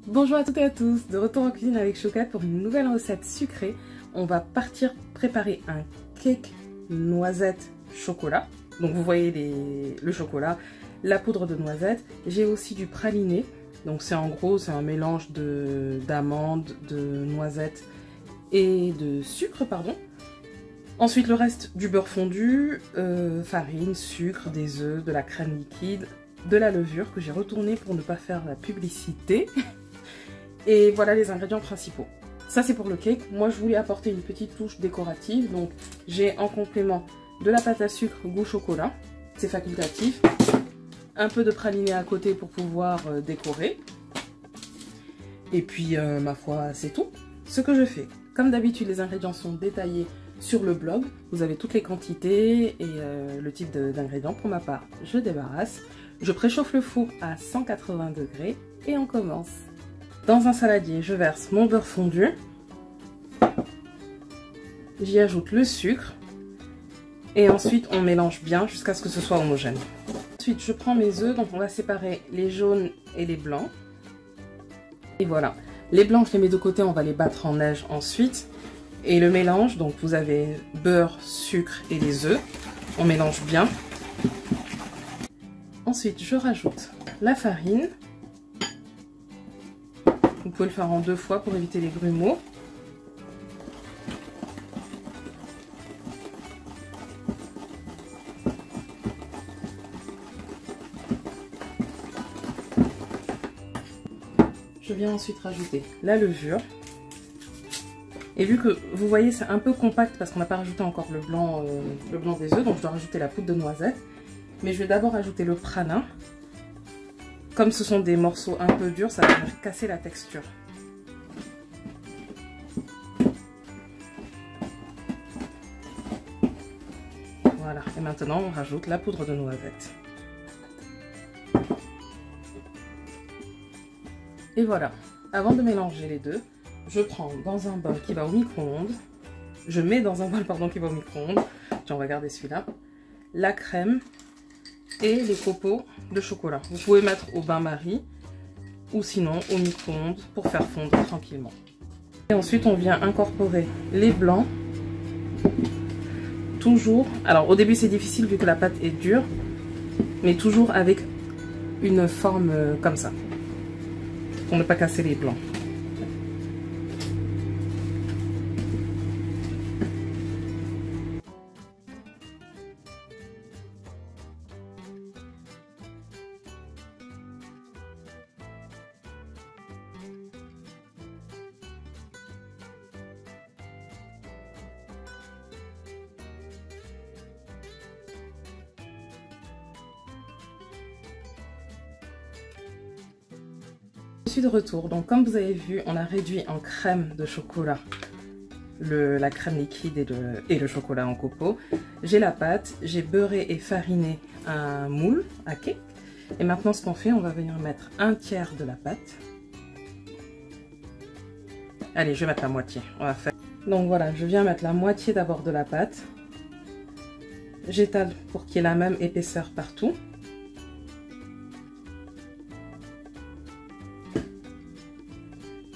Bonjour à toutes et à tous, de retour en cuisine avec Chocolat pour une nouvelle recette sucrée. On va partir préparer un cake noisette chocolat. Donc vous voyez le chocolat, la poudre de noisette. J'ai aussi du praliné. Donc c'est en gros, c'est un mélange d'amandes, de noisettes et de sucre, pardon. Ensuite le reste du beurre fondu, farine, sucre, des œufs, de la crème liquide, de la levure que j'ai retournée pour ne pas faire la publicité. Et voilà les ingrédients principaux. Ça c'est pour le cake. Moi je voulais apporter une petite touche décorative. Donc j'ai en complément de la pâte à sucre goût chocolat. C'est facultatif. Un peu de praliné à côté pour pouvoir décorer. Et puis ma foi c'est tout. Ce que je fais, comme d'habitude les ingrédients sont détaillés sur le blog. Vous avez toutes les quantités et le type d'ingrédients. Pour ma part je débarrasse. Je préchauffe le four à 180 degrés et on commence. Dans un saladier, je verse mon beurre fondu. J'y ajoute le sucre. Et ensuite, on mélange bien jusqu'à ce que ce soit homogène. Ensuite, je prends mes œufs. Donc, on va séparer les jaunes et les blancs. Et voilà. Les blancs, je les mets de côté. On va les battre en neige ensuite. Et le mélange, donc vous avez beurre, sucre et les œufs. On mélange bien. Ensuite, je rajoute la farine. Vous pouvez le faire en 2 fois pour éviter les grumeaux. Je viens ensuite rajouter la levure. Et vu que vous voyez c'est un peu compact parce qu'on n'a pas rajouté encore le blanc des œufs, donc je dois rajouter la poudre de noisette. Mais je vais d'abord ajouter le praline. Comme ce sont des morceaux un peu durs, ça va casser la texture. Voilà, et maintenant on rajoute la poudre de noisette. Et voilà, avant de mélanger les deux, je prends dans un bol qui va au micro-ondes. Je mets dans un bol, pardon, qui va au micro-ondes. Tiens, on va garder celui-là. La crème et les copeaux de chocolat. Vous pouvez mettre au bain-marie ou sinon au micro-ondes pour faire fondre tranquillement. Et ensuite on vient incorporer les blancs. Toujours, alors au début c'est difficile vu que la pâte est dure, mais toujours avec une forme comme ça, pour ne pas casser les blancs. Je suis de retour, donc comme vous avez vu, on a réduit en crème de chocolat la crème liquide et le chocolat en copeaux. J'ai la pâte, j'ai beurré et fariné un moule à cake. Et maintenant ce qu'on fait, on va venir mettre un tiers de la pâte. Allez, je vais mettre la moitié. On va faire. Donc voilà, je viens mettre la moitié d'abord de la pâte. J'étale pour qu'il y ait la même épaisseur partout.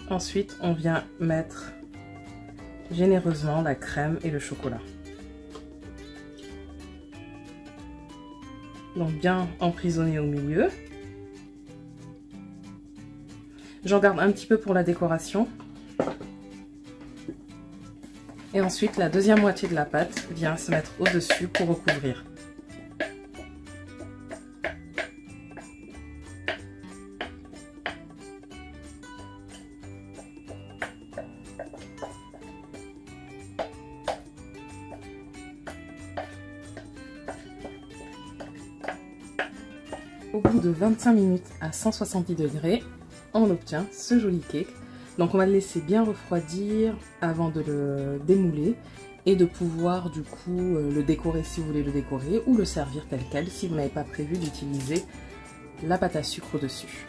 Ensuite, on vient mettre généreusement la crème et le chocolat. Donc bien emprisonné au milieu. J'en garde un petit peu pour la décoration. Et ensuite, la deuxième moitié de la pâte vient se mettre au-dessus pour recouvrir. Au bout de 25 minutes à 170 degrés, on obtient ce joli cake. Donc on va le laisser bien refroidir avant de le démouler et de pouvoir du coup le décorer si vous voulez le décorer ou le servir tel quel si vous n'avez pas prévu d'utiliser la pâte à sucre au-dessus.